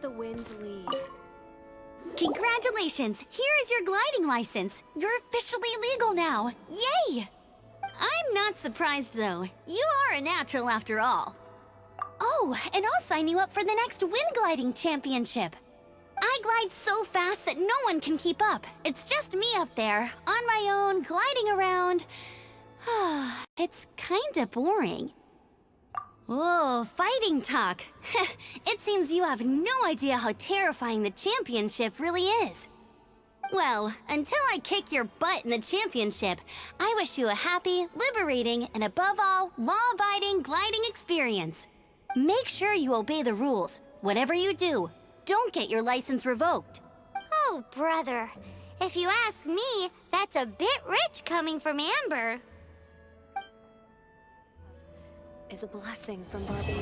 the wind lead. Congratulations! Here is your gliding license. You're officially legal now. Yay! I'm not surprised, though. You are a natural after all. Oh, and I'll sign you up for the next wind gliding championship. I glide so fast that no one can keep up. It's just me up there, on my own, gliding around. It's kinda boring. Oh, fighting talk. It seems you have no idea how terrifying the championship really is. Well, until I kick your butt in the championship, I wish you a happy, liberating, and above all, law-abiding gliding experience. Make sure you obey the rules. Whatever you do, don't get your license revoked. Oh, brother. If you ask me, that's a bit rich coming from Amber. Is a blessing from Barbados.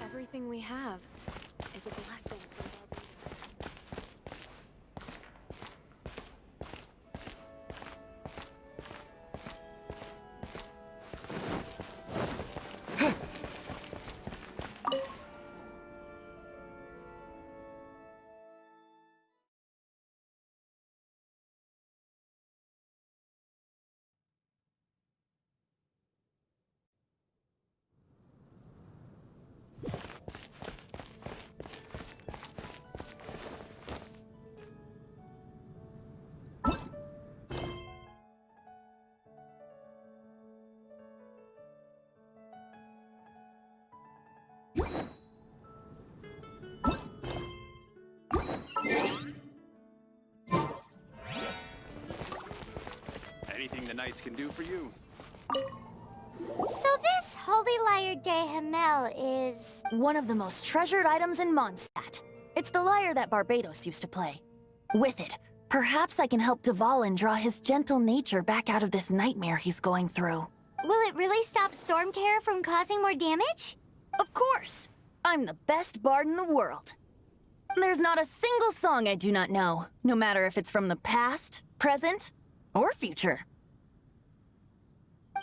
Everything we have is a blessing from Barbados. Anything the Knights can do for you. So this Holy Lyre de Hamel is... One of the most treasured items in Mondstadt. It's the lyre that Barbados used to play. With it, perhaps I can help Dvalin draw his gentle nature back out of this nightmare he's going through. Will it really stop Storm Terror from causing more damage? Of course! I'm the best bard in the world. There's not a single song I do not know, no matter if it's from the past, present, or future.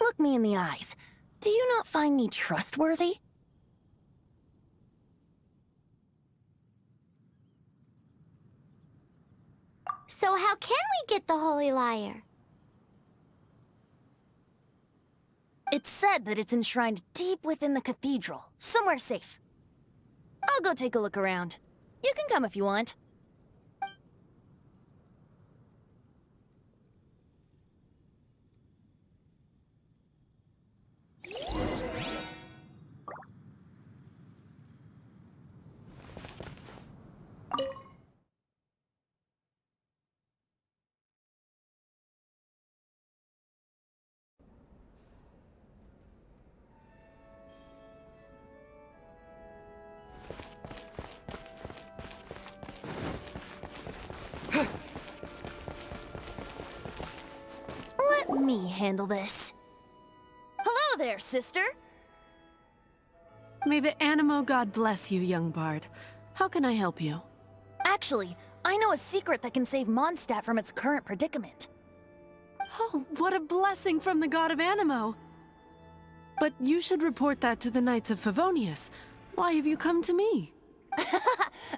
Look me in the eyes. Do you not find me trustworthy? So how can we get the Holy Lyre? It's said that it's enshrined deep within the cathedral, somewhere safe. I'll go take a look around. You can come if you want. Let me handle this. Hello there, sister! May the Animo God bless you, young bard. How can I help you? Actually, I know a secret that can save Mondstadt from its current predicament. Oh, what a blessing from the god of Animo! But you should report that to the Knights of Favonius. Why have you come to me?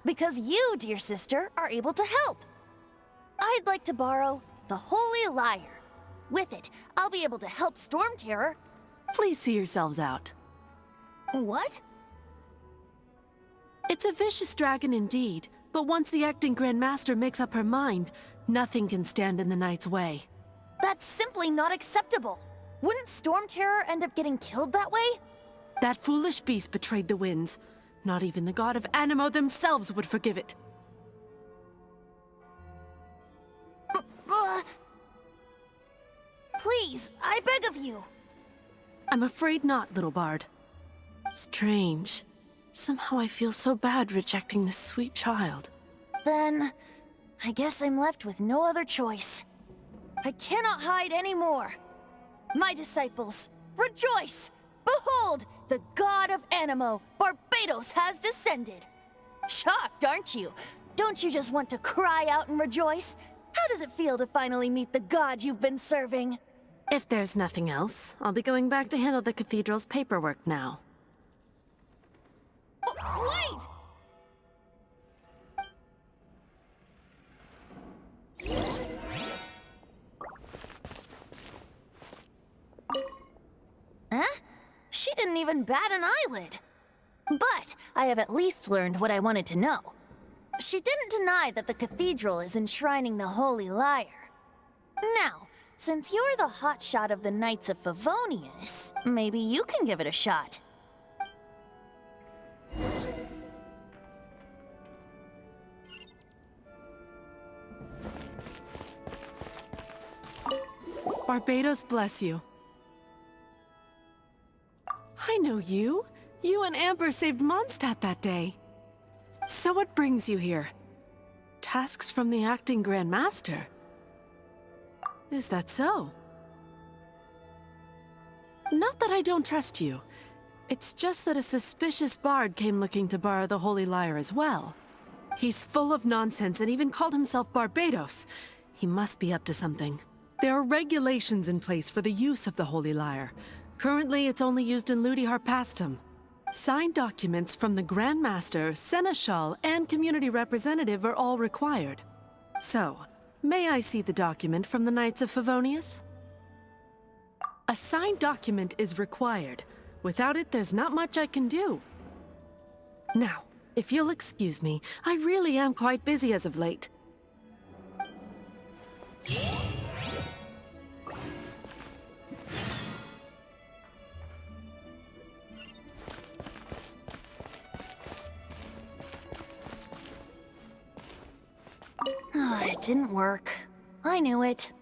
Because you, dear sister, are able to help. I'd like to borrow the Holy Lyre. With it, I'll be able to help Storm Terror. Please see yourselves out. What? It's a vicious dragon indeed, but once the acting Grand Master makes up her mind, nothing can stand in the Knight's way. That's simply not acceptable. Wouldn't Storm Terror end up getting killed that way? That foolish beast betrayed the winds. Not even the god of Animo themselves would forgive it. Please, I beg of you. I'm afraid not, little bard. Strange. Somehow I feel so bad rejecting this sweet child. Then, I guess I'm left with no other choice. I cannot hide anymore. My disciples, rejoice! Behold, the god of Animo, Barbados, has descended. Shocked, aren't you? Don't you just want to cry out and rejoice? How does it feel to finally meet the god you've been serving? If there's nothing else, I'll be going back to handle the cathedral's paperwork now. Wait! Huh? She didn't even bat an eyelid. But I have at least learned what I wanted to know. She didn't deny that the cathedral is enshrining the Holy Lyre. Now, since you're the hotshot of the Knights of Favonius, maybe you can give it a shot. Barbados bless you. I know you. You and Amber saved Mondstadt that day. So what brings you here? Tasks from the acting Grand Master? Is that so? Not that I don't trust you. It's just that a suspicious bard came looking to borrow the Holy Lyre as well. He's full of nonsense and even called himself Barbados. He must be up to something. There are regulations in place for the use of the Holy Lyre. Currently, it's only used in Ludi Harpastum. Signed documents from the Grand Master, Seneschal, and Community Representative are all required. So, may I see the document from the Knights of Favonius? A signed document is required. Without it, there's not much I can do. Now, if you'll excuse me, I really am quite busy as of late. Oh, it didn't work. I knew it.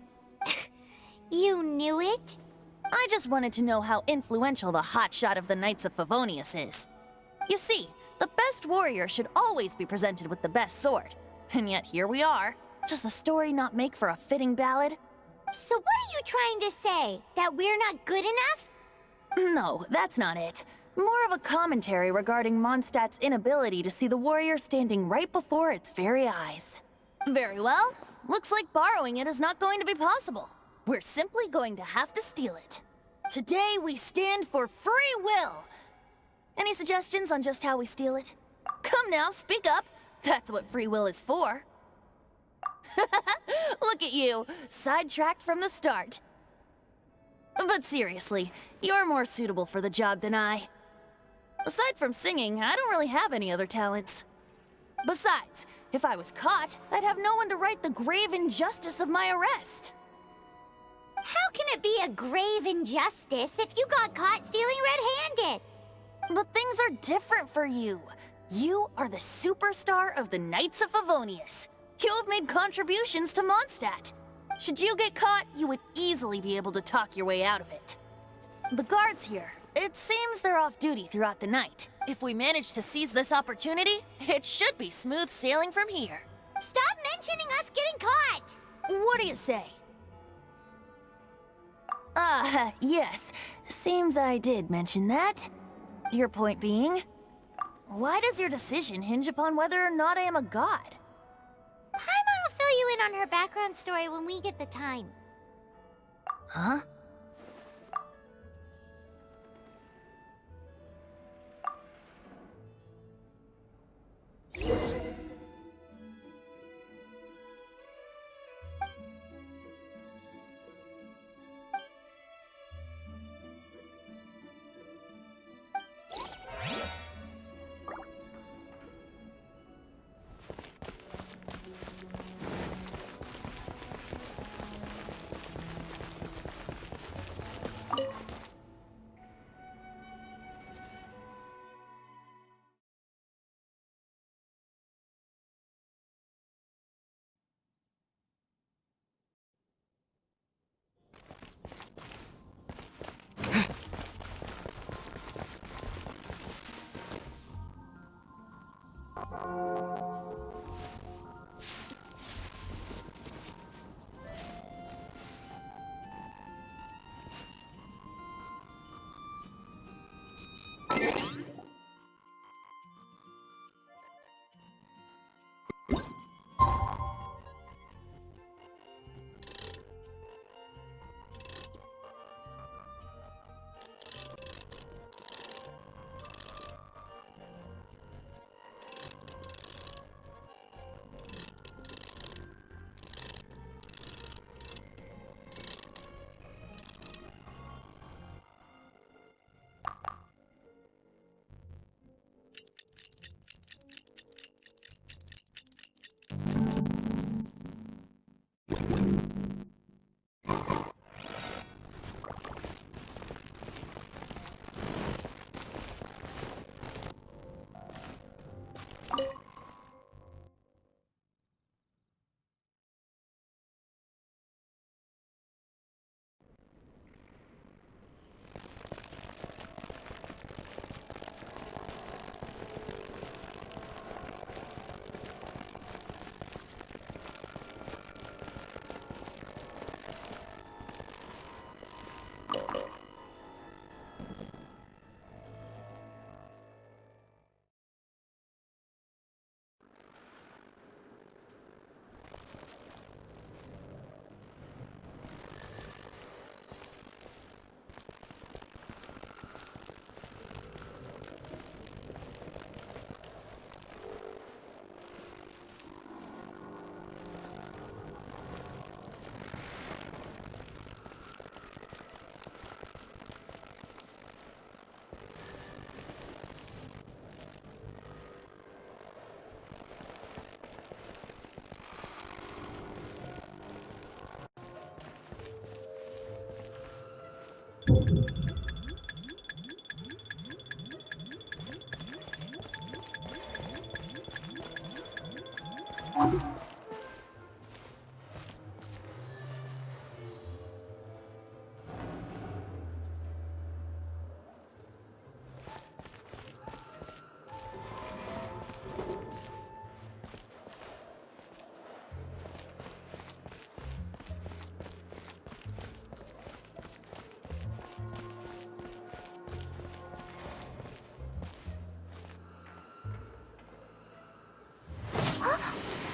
You knew it? I just wanted to know how influential the hotshot of the Knights of Favonius is. You see, the best warrior should always be presented with the best sword. And yet here we are. Does the story not make for a fitting ballad? So what are you trying to say? That we're not good enough? No, that's not it. More of a commentary regarding Mondstadt's inability to see the warrior standing right before its very eyes. Very well. Looks like borrowing it is not going to be possible. We're simply going to have to steal it. Today we stand for free will. Any suggestions on just how we steal it? Come now, speak up. That's what free will is for. Look at you, sidetracked from the start. But seriously, you're more suitable for the job than I. Aside from singing, I don't really have any other talents. Besides, if I was caught, I'd have no one to right the grave injustice of my arrest. How can it be a grave injustice if you got caught stealing red-handed? But things are different for you. You are the superstar of the Knights of Favonius. You have made contributions to Mondstadt. Should you get caught, you would easily be able to talk your way out of it. The guards here, it seems they're off duty throughout the night. If we manage to seize this opportunity, it should be smooth sailing from here. Stop mentioning us getting caught! What do you say? Yes. Seems I did mention that. Your point being, why does your decision hinge upon whether or not I am a god? Paimon will fill you in on her background story when we get the time. Huh?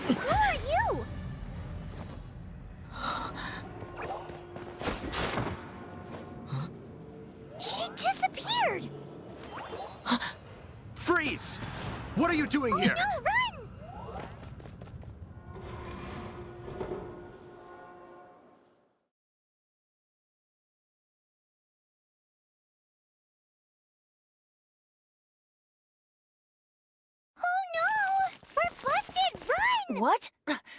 Who are you? She disappeared! Freeze! What are you doing here? No, run! Oh no! We're busted! Run! What?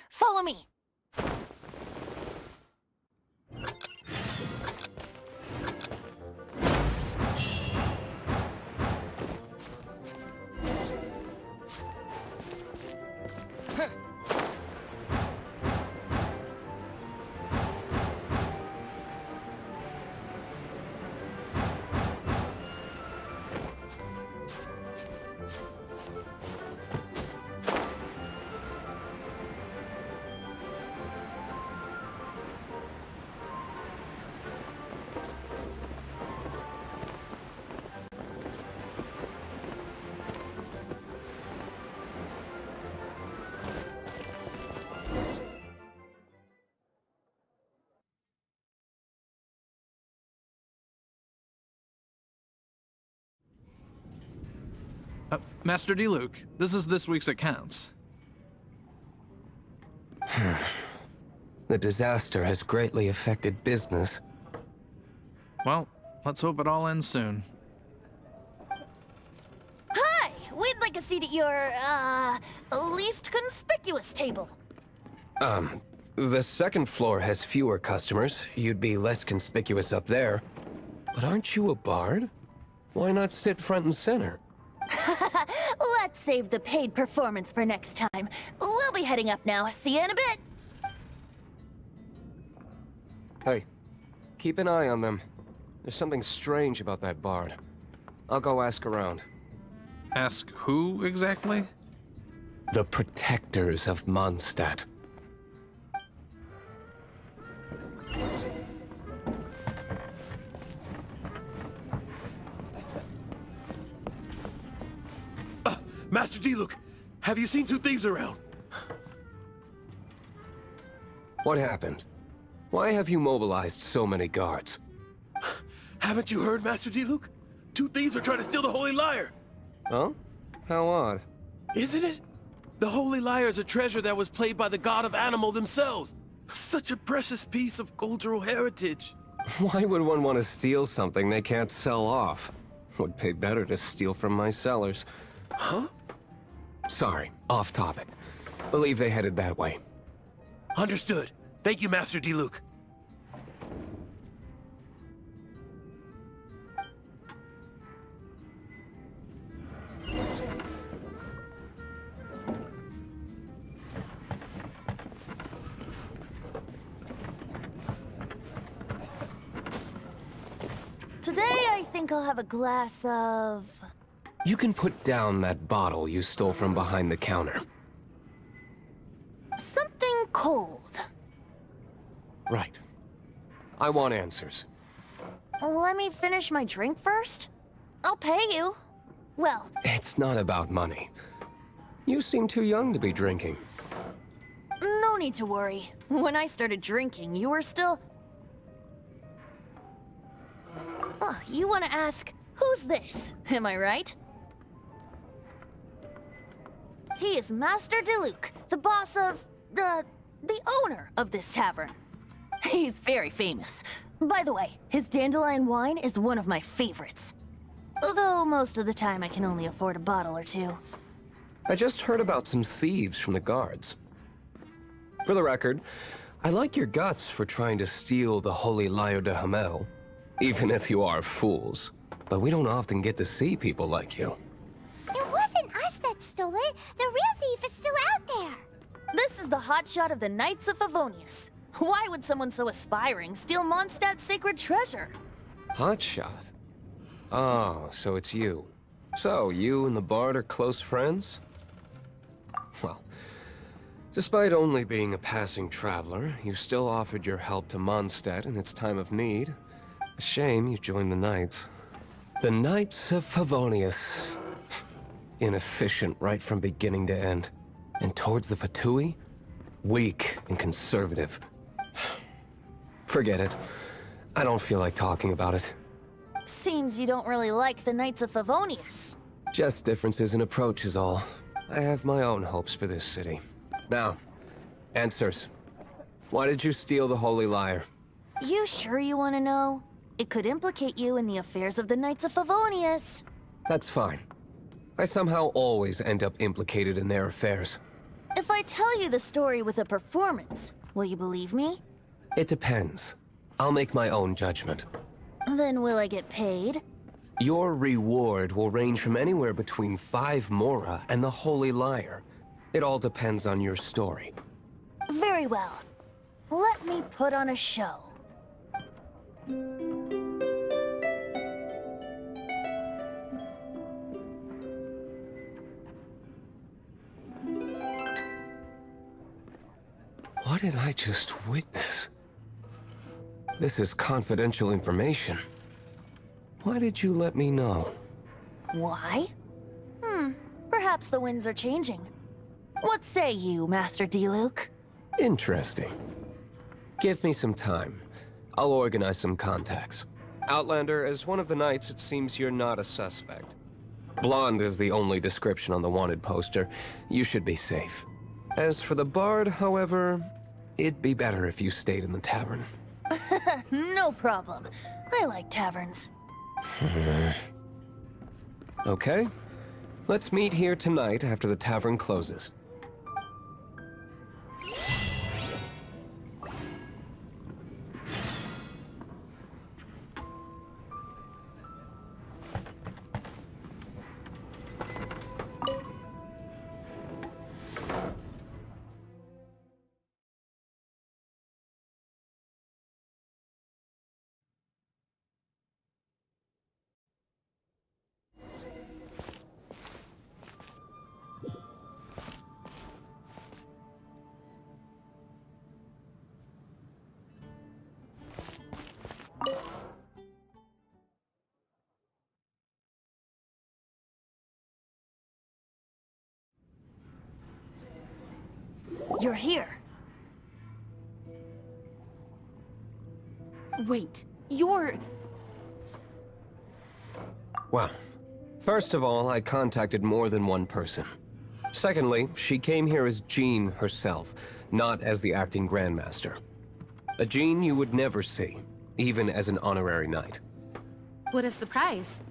Follow me. Master D-Luke, this is this week's accounts. The disaster has greatly affected business. Well, let's hope it all ends soon. Hi! We'd like a seat at your, least conspicuous table. The second floor has fewer customers. You'd be less conspicuous up there. But aren't you a bard? Why not sit front and center? Let's save the paid performance for next time. We'll be heading up now. See you in a bit. Hey, keep an eye on them. There's something strange about that bard. I'll go ask around. Ask who exactly? The protectors of Mondstadt. Master D-Luke, have you seen two thieves around? What happened? Why have you mobilized so many guards? Haven't you heard, Master D-Luke? Two thieves are trying to steal the Holy Lyre. Huh? How odd. Isn't it? The Holy Lyre is a treasure that was played by the god of animal themselves. Such a precious piece of cultural heritage. Why would one want to steal something they can't sell off? Would pay better to steal from my sellers. Huh? Sorry, off topic. Believe they headed that way. Understood. Thank you, Master D-Luke. Today, I think I'll have a glass of... You can put down that bottle you stole from behind the counter. something cold. Right. I want answers. Let me finish my drink first. I'll pay you. Well, It's not about money. You seem too young to be drinking. no need to worry. When I started drinking, you were still... Oh, you want to ask, who's this? Am I right? He is Master D-Luke, the boss of... the owner of this tavern. He's very famous. By the way, his dandelion wine is one of my favorites. Although most of the time I can only afford a bottle or two. I just heard about some thieves from the guards. For the record, I like your guts for trying to steal the Holy Lyre de Hamel. Even if you are fools. But we don't often get to see people like you. It wasn't us that stole it. The real thief is still out there. This is the hotshot of the Knights of Favonius. Why would someone so aspiring steal Mondstadt's sacred treasure? Hotshot? Oh, so it's you. So, you and the Bard are close friends? Well, despite only being a passing traveler, you still offered your help to Mondstadt in its time of need. A shame you joined the Knights. The Knights of Favonius. Inefficient right from beginning to end. And towards the Fatui, weak and conservative. Forget it. I don't feel like talking about it. Seems you don't really like the Knights of Favonius. Just differences in approach is all. I have my own hopes for this city. Now, answers. Why did you steal the Holy Lyre? You sure you want to know? It could implicate you in the affairs of the Knights of Favonius. That's fine. I somehow always end up implicated in their affairs. If I tell you the story with a performance, will you believe me? It depends. I'll make my own judgment. Then will I get paid? Your reward will range from anywhere between 5 Mora and the Holy Lyre. It all depends on your story. Very well. Let me put on a show. What did I just witness? This is confidential information. Why did you let me know? Why? Perhaps the winds are changing. What say you, Master D-Luke? Interesting. Give me some time. I'll organize some contacts. Outlander, as one of the Knights, it seems you're not a suspect. Blonde is the only description on the wanted poster. You should be safe. As for the Bard, however, it'd be better if you stayed in the tavern. No problem. I like taverns. Okay. Let's meet here tonight after the tavern closes. You're here. Wait, you're... Well, first of all, I contacted more than one person. Secondly, she came here as Jean herself, not as the acting Grandmaster. A Jean you would never see, even as an honorary knight. What a surprise.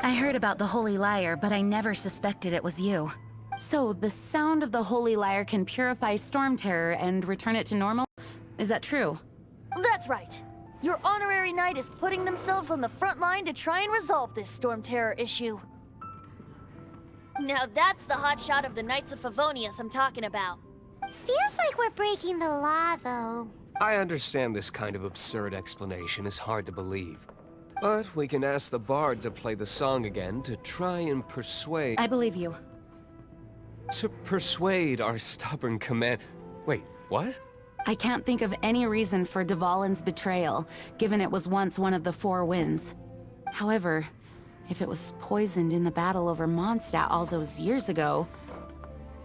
I heard about the Holy Lyre, but I never suspected it was you. So, the sound of the Holy Lyre can purify Storm Terror and return it to normal? Is that true? That's right. Your honorary knight is putting themselves on the front line to try and resolve this Storm Terror issue. Now that's the hotshot of the Knights of Favonius I'm talking about. Feels like we're breaking the law, though. I understand this kind of absurd explanation is hard to believe. But we can ask the Bard to play the song again to try and persuade... I believe you. To persuade our stubborn command... Wait, what? I can't think of any reason for Dvalin's betrayal, given it was once one of the Four Winds. However, if it was poisoned in the battle over Mondstadt all those years ago,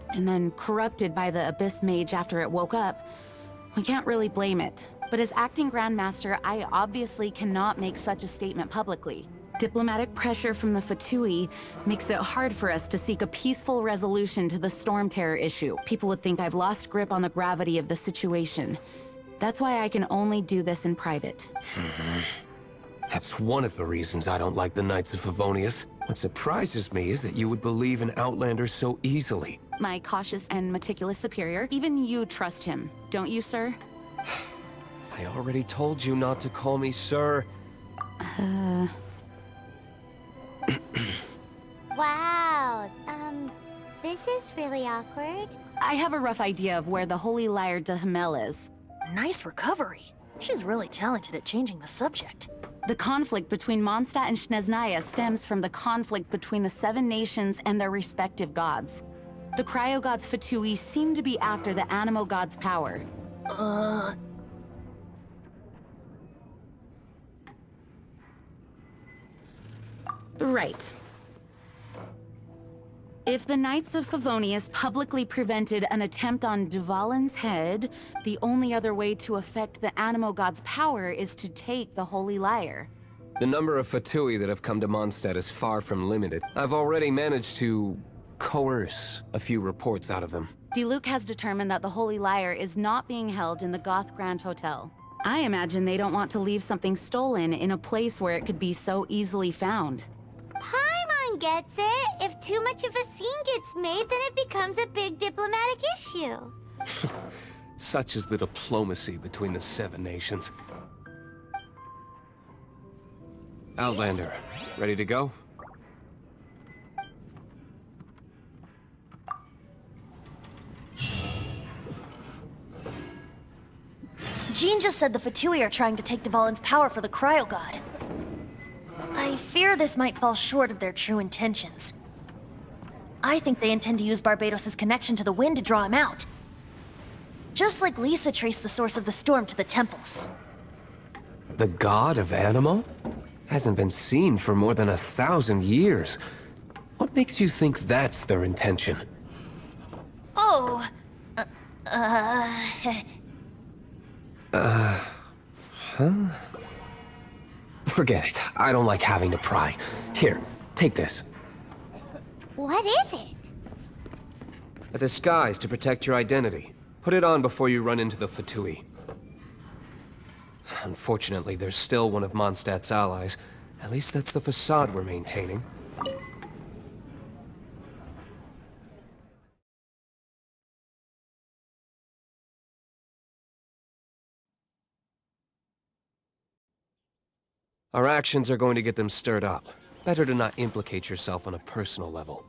and then corrupted by the Abyss Mage after it woke up, we can't really blame it. But as acting Grandmaster, I obviously cannot make such a statement publicly. Diplomatic pressure from the Fatui makes it hard for us to seek a peaceful resolution to the Storm Terror issue. People would think I've lost grip on the gravity of the situation. That's why I can only do this in private. That's one of the reasons I don't like the Knights of Favonius. What surprises me is that you would believe in Outlander so easily. My cautious and meticulous superior, even you trust him, don't you, sir? I already told you not to call me sir. Wow, this is really awkward. I have a rough idea of where the Holy Lyre de Himmel is. Nice recovery. She's really talented at changing the subject. The conflict between Mondstadt and Snezhnaya stems from the conflict between the 7 nations and their respective gods. The cryo-gods Fatui seem to be after the Animo god's power. Right. If the Knights of Favonius publicly prevented an attempt on Dvalin's head, the only other way to affect the Animo god's power is to take the Holy Lyre. The number of Fatui that have come to Mondstadt is far from limited. I've already managed to coerce a few reports out of them. Diluc has determined that the Holy Lyre is not being held in the Goth Grand Hotel. I imagine they don't want to leave something stolen in a place where it could be so easily found. Paimon gets it. If too much of a scene gets made, then it becomes a big diplomatic issue. Such is the diplomacy between the 7 nations. Outlander, ready to go? Jean just said the Fatui are trying to take Dvalin's power for the Cryo God. I fear this might fall short of their true intentions. I think they intend to use Barbados' connection to the wind to draw him out. Just like Lisa traced the source of the storm to the temples. The god of Animo? Hasn't been seen for more than 1,000 years. What makes you think that's their intention? Oh, Forget it. I don't like having to pry. Here, take this. What is it? A disguise to protect your identity. Put it on before you run into the Fatui. Unfortunately, there's still one of Mondstadt's allies. At least that's the facade we're maintaining. Our actions are going to get them stirred up. Better to not implicate yourself on a personal level.